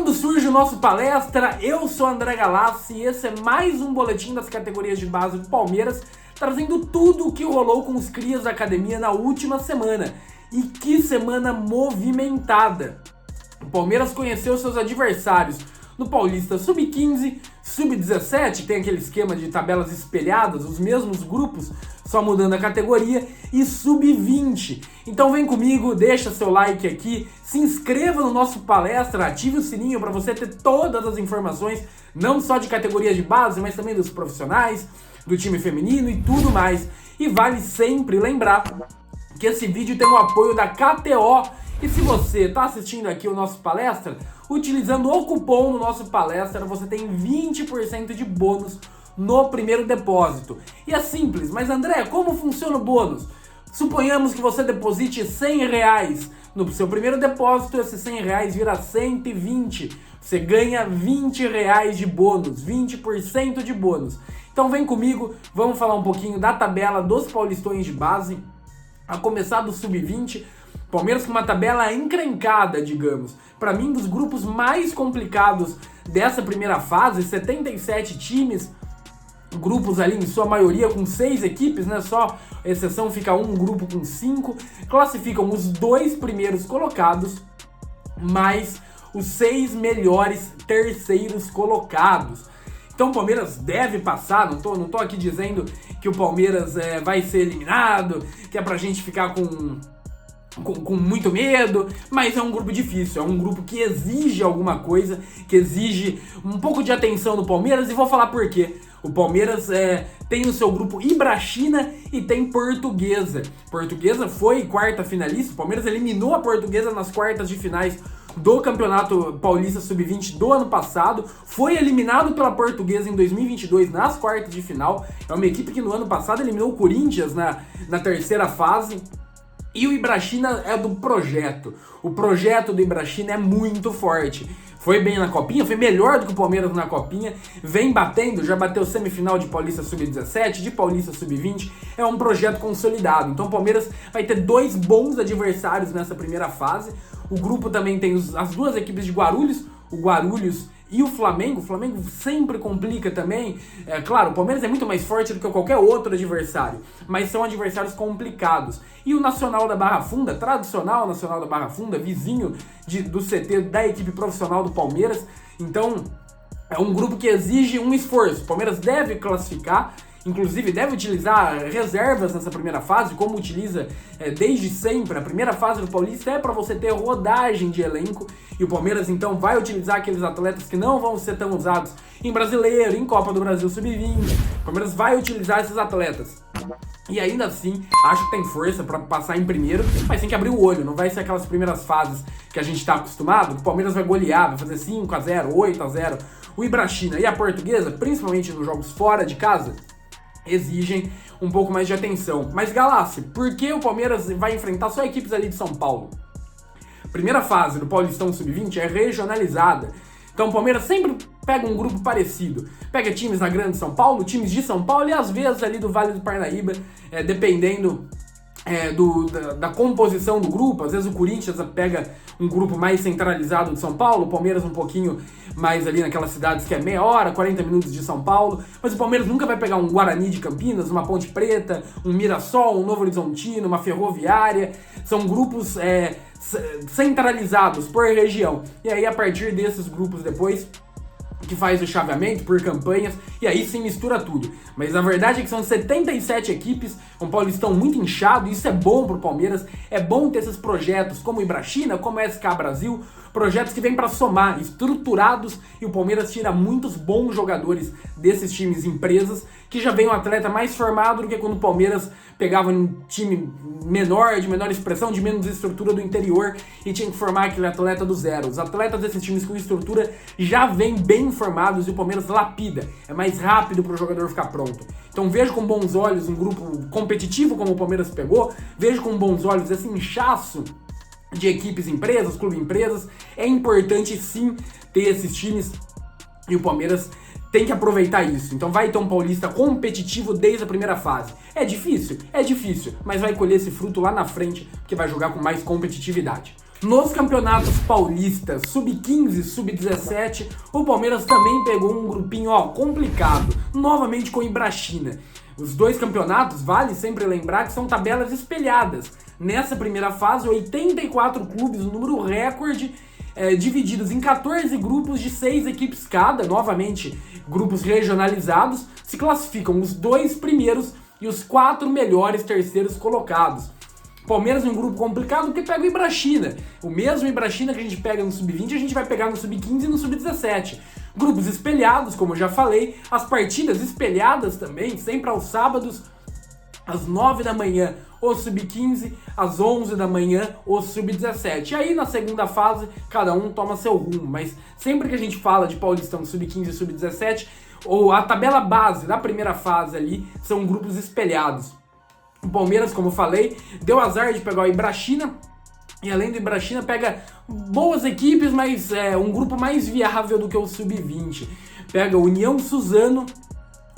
Quando surge o nosso palestra, eu sou André Galassi e esse é mais um boletim das categorias de base do Palmeiras, trazendo tudo o que rolou com os crias da academia na última semana. E que semana movimentada! O Palmeiras conheceu seus adversários no Paulista Sub-15, Sub-17, tem aquele esquema de tabelas espelhadas, os mesmos grupos, só mudando a categoria, e Sub-20. Então vem comigo, deixa seu like aqui, se inscreva no nosso palestra, ative o sininho para você ter todas as informações, não só de categorias de base, mas também dos profissionais, do time feminino e tudo mais. E vale sempre lembrar que esse vídeo tem o apoio da KTO. E se você está assistindo aqui o nosso palestra, utilizando o cupom no nosso palestra, você tem 20% de bônus no primeiro depósito. E é simples, mas André, como funciona o bônus? Suponhamos que você deposite R$100 no seu primeiro depósito, esses R$100 vira 120. Você ganha R$20 de bônus, 20% de bônus. Então vem comigo, vamos falar um pouquinho da tabela dos paulistões de base, a começar do Sub-20. Palmeiras com uma tabela encrencada, digamos. Para mim, dos grupos mais complicados dessa primeira fase, 77 times, grupos ali em sua maioria com 6 equipes, né? Só exceção fica um grupo com 5. Classificam os 2 primeiros colocados, mais os 6 melhores terceiros colocados. Então o Palmeiras deve passar, não tô aqui dizendo que o Palmeiras vai ser eliminado, que é pra gente ficar com muito medo, mas é um grupo difícil, é um grupo que exige alguma coisa, que exige um pouco de atenção do Palmeiras, e vou falar por quê. O Palmeiras tem no seu grupo Ibrachina e tem Portuguesa. Portuguesa foi quarta finalista, o Palmeiras eliminou a Portuguesa nas quartas de finais do Campeonato Paulista Sub-20 do ano passado, foi eliminado pela Portuguesa em 2022 nas quartas de final. É uma equipe que no ano passado eliminou o Corinthians na terceira fase. E o Ibrachina é do projeto. O projeto do Ibrachina é muito forte. Foi bem na Copinha, foi melhor do que o Palmeiras na Copinha. Vem batendo, já bateu semifinal de Paulista Sub-17, de Paulista Sub-20. É um projeto consolidado. Então o Palmeiras vai ter 2 bons adversários nessa primeira fase. O grupo também tem as 2 equipes de Guarulhos, o Guarulhos e o Flamengo. O Flamengo sempre complica também. Claro, o Palmeiras é muito mais forte do que qualquer outro adversário, mas são adversários complicados. E o Nacional da Barra Funda, tradicional Nacional da Barra Funda, vizinho do CT da equipe profissional do Palmeiras. Então, é um grupo que exige um esforço. O Palmeiras deve classificar, inclusive deve utilizar reservas nessa primeira fase, como utiliza desde sempre. A primeira fase do Paulista é para você ter rodagem de elenco, e o Palmeiras então vai utilizar aqueles atletas que não vão ser tão usados em Brasileiro, em Copa do Brasil Sub-20. O Palmeiras vai utilizar esses atletas. E ainda assim, acho que tem força para passar em primeiro, mas tem que abrir o olho, não vai ser aquelas primeiras fases que a gente está acostumado, que o Palmeiras vai golear, vai fazer 5-0, 8-0. O Ibrachina e a Portuguesa, principalmente nos jogos fora de casa, exigem um pouco mais de atenção. Mas Galassi, por que o Palmeiras vai enfrentar só equipes ali de São Paulo? Primeira fase do Paulistão Sub-20 é regionalizada. Então o Palmeiras sempre pega um grupo parecido. Pega times da Grande São Paulo, times de São Paulo e às vezes ali do Vale do Parnaíba, dependendo da composição do grupo. Às vezes o Corinthians pega um grupo mais centralizado de São Paulo, o Palmeiras um pouquinho mais ali naquelas cidades que é meia hora, 40 minutos de São Paulo, mas o Palmeiras nunca vai pegar um Guarani de Campinas, uma Ponte Preta, um Mirassol, um Novo Horizontino, uma Ferroviária. São grupos centralizados por região, e aí a partir desses grupos depois que faz o chaveamento por campanhas, e aí sim mistura tudo. Mas a verdade é que são 77 equipes, um Paulistão muito inchado, e isso é bom pro Palmeiras, é bom ter esses projetos como o Ibrachina, como o SK Brasil, projetos que vêm para somar, estruturados, e o Palmeiras tira muitos bons jogadores desses times empresas, que já vem um atleta mais formado do que quando o Palmeiras pegava um time menor, de menor expressão, de menos estrutura do interior, e tinha que formar aquele atleta do zero. Os atletas desses times com estrutura já vêm bem formados e o Palmeiras lapida, é mais rápido para o jogador ficar pronto. Então vejo com bons olhos um grupo competitivo como o Palmeiras pegou, vejo com bons olhos esse inchaço de equipes empresas, clube empresas. É importante sim ter esses times e o Palmeiras tem que aproveitar isso. Então vai ter um Paulista competitivo desde a primeira fase. É difícil, mas vai colher esse fruto lá na frente, porque vai jogar com mais competitividade. Nos campeonatos paulistas, sub-15, sub-17, o Palmeiras também pegou um grupinho complicado, novamente com o Ibrachina. Os dois campeonatos, vale sempre lembrar que são tabelas espelhadas. Nessa primeira fase, 84 clubes, um número recorde, divididos em 14 grupos de 6 equipes cada, novamente grupos regionalizados, se classificam os 2 primeiros e os 4 melhores terceiros colocados. Palmeiras é um grupo complicado porque pega o Ibrachina. O mesmo Ibrachina que a gente pega no sub-20, a gente vai pegar no sub-15 e no sub-17. Grupos espelhados, como eu já falei, as partidas espelhadas também, sempre aos sábados, às 9 da manhã, o sub-15, às 11 da manhã, o sub-17. E aí, na segunda fase, cada um toma seu rumo. Mas sempre que a gente fala de Paulistão sub-15 e sub-17, ou a tabela base da primeira fase ali, são grupos espelhados. O Palmeiras, como eu falei, deu azar de pegar o Ibrachina, e além do Ibrachina pega boas equipes, mas um grupo mais viável do que o sub-20. Pega o União Suzano,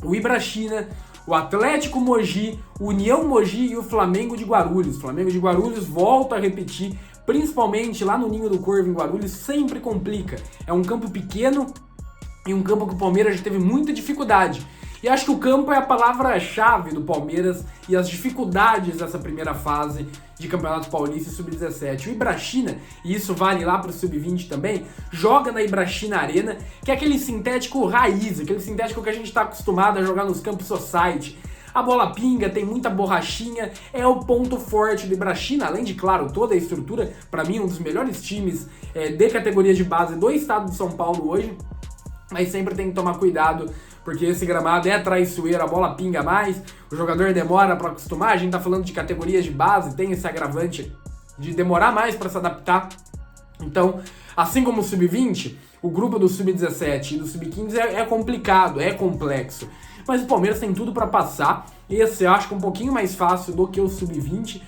o Ibrachina, o Atlético Mogi, o União Mogi e o Flamengo de Guarulhos. O Flamengo de Guarulhos, volta a repetir, principalmente lá no Ninho do Corvo em Guarulhos, sempre complica. É um campo pequeno e um campo que o Palmeiras já teve muita dificuldade. E acho que o campo é a palavra-chave do Palmeiras e as dificuldades dessa primeira fase de Campeonato Paulista e Sub-17. O Ibrachina, e isso vale lá para o Sub-20 também, joga na Ibrachina Arena, que é aquele sintético raiz, aquele sintético que a gente está acostumado a jogar nos campos society. A bola pinga, tem muita borrachinha, é o ponto forte do Ibrachina, além de, claro, toda a estrutura, para mim um dos melhores times de categoria de base do estado de São Paulo hoje, mas sempre tem que tomar cuidado, porque esse gramado é traiçoeiro, a bola pinga mais, o jogador demora para acostumar, a gente tá falando de categorias de base, tem esse agravante de demorar mais para se adaptar. Então, assim como o Sub-20, o grupo do Sub-17 e do Sub-15 é complicado, é complexo. Mas o Palmeiras tem tudo para passar, esse eu acho que é um pouquinho mais fácil do que o Sub-20.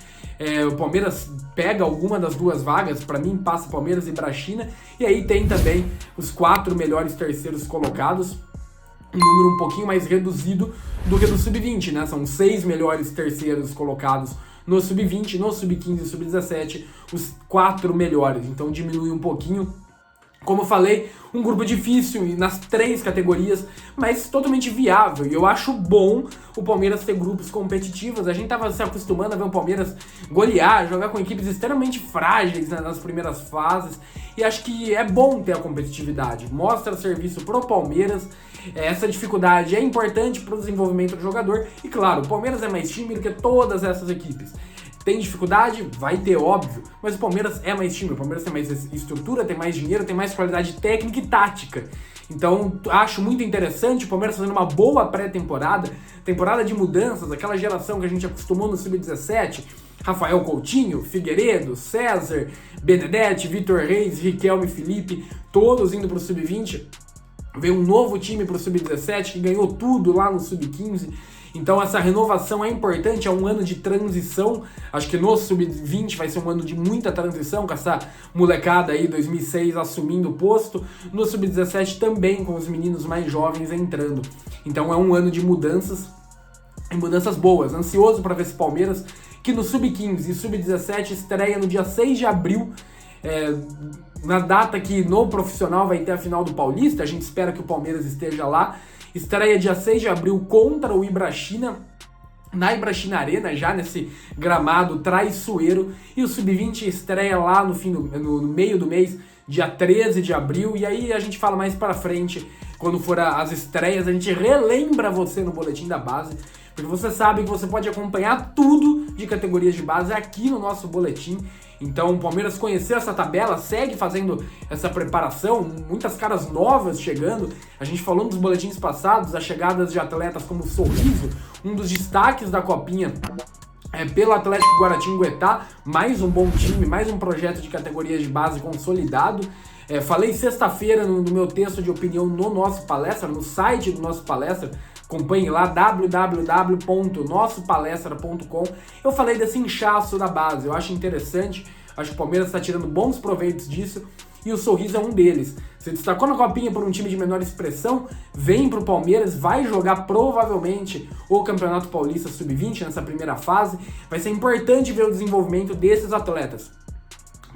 O Palmeiras pega alguma das duas vagas, para mim passa Palmeiras e Ibrachina, e aí tem também os 4 melhores terceiros colocados, um número um pouquinho mais reduzido do que do Sub-20, né? São 6 melhores terceiros colocados no Sub-20, no Sub-15 e Sub-17, os 4 melhores, então diminui um pouquinho. Como eu falei, um grupo difícil nas 3 categorias, mas totalmente viável. E eu acho bom o Palmeiras ter grupos competitivos. A gente tava se acostumando a ver o Palmeiras golear, jogar com equipes extremamente frágeis nas primeiras fases. E acho que é bom ter a competitividade. Mostra serviço pro Palmeiras. Essa dificuldade é importante pro desenvolvimento do jogador. E claro, o Palmeiras é mais time do que todas essas equipes. Tem dificuldade? Vai ter, óbvio, mas o Palmeiras é mais time, o Palmeiras tem mais estrutura, tem mais dinheiro, tem mais qualidade técnica e tática. Então, acho muito interessante o Palmeiras fazendo uma boa pré-temporada, temporada de mudanças, aquela geração que a gente acostumou no Sub-17, Rafael Coutinho, Figueiredo, César, Benedetti, Vitor Reis, Riquelme, Felipe, todos indo para o Sub-20. Veio um novo time para o Sub-17 que ganhou tudo lá no Sub-15. Então essa renovação é importante, é um ano de transição. Acho que no Sub-20 vai ser um ano de muita transição, com essa molecada aí, 2006, assumindo o posto. No Sub-17 também, com os meninos mais jovens entrando. Então é um ano de mudanças, e mudanças boas. Ansioso para ver esse Palmeiras, que no Sub-15 e Sub-17 estreia no dia 6 de abril, na data que no profissional vai ter a final do Paulista. A gente espera que o Palmeiras esteja lá. Estreia dia 6 de abril contra o Ibrachina, na Ibrachina Arena, já nesse gramado traiçoeiro. E o Sub-20 estreia lá no meio do mês, dia 13 de abril. E aí a gente fala mais pra frente, quando for as estreias, a gente relembra você no Boletim da Base, porque você sabe que você pode acompanhar tudo de categorias de base aqui no nosso boletim. Então o Palmeiras conheceu essa tabela, segue fazendo essa preparação, muitas caras novas chegando. A gente falou nos boletins passados, as chegadas de atletas como o Sorriso, um dos destaques da Copinha pelo Atlético Guaratinguetá, mais um bom time, mais um projeto de categorias de base consolidado. Falei sexta-feira no meu texto de opinião no nosso palestra, no site do nosso palestra. Acompanhe lá, www.nossopalestra.com. Eu falei desse inchaço da base, eu acho interessante, acho que o Palmeiras está tirando bons proveitos disso, e o Sorriso é um deles. Se destacou na Copinha por um time de menor expressão, vem pro Palmeiras, vai jogar provavelmente o Campeonato Paulista Sub-20 nessa primeira fase. Vai ser importante ver o desenvolvimento desses atletas,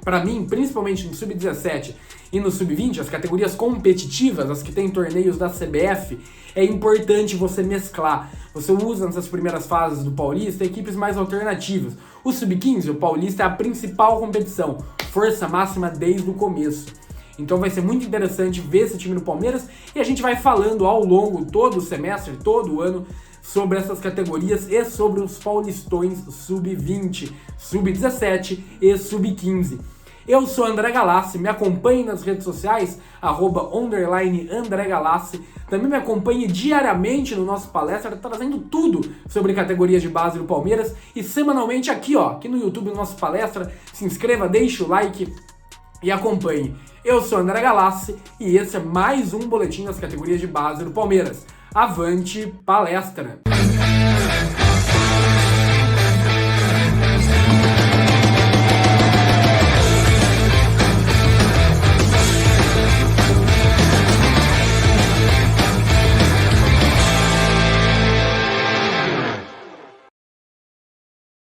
Para mim, principalmente no Sub-17 e no Sub-20, as categorias competitivas, as que têm torneios da CBF, é importante você mesclar. Você usa nessas primeiras fases do Paulista equipes mais alternativas. O Sub-15, o Paulista, é a principal competição, força máxima desde o começo. Então vai ser muito interessante ver esse time do Palmeiras e a gente vai falando ao longo todo o semestre, todo o ano, sobre essas categorias e sobre os paulistões Sub-20, Sub-17 e Sub-15. Eu sou André Galassi, me acompanhe nas redes sociais, @André Galassi. Também me acompanhe diariamente no nosso palestra, trazendo tudo sobre categorias de base do Palmeiras. E semanalmente aqui no YouTube, no nosso palestra. Se inscreva, deixe o like e acompanhe. Eu sou André Galassi e esse é mais um boletim das categorias de base do Palmeiras. Avante palestra!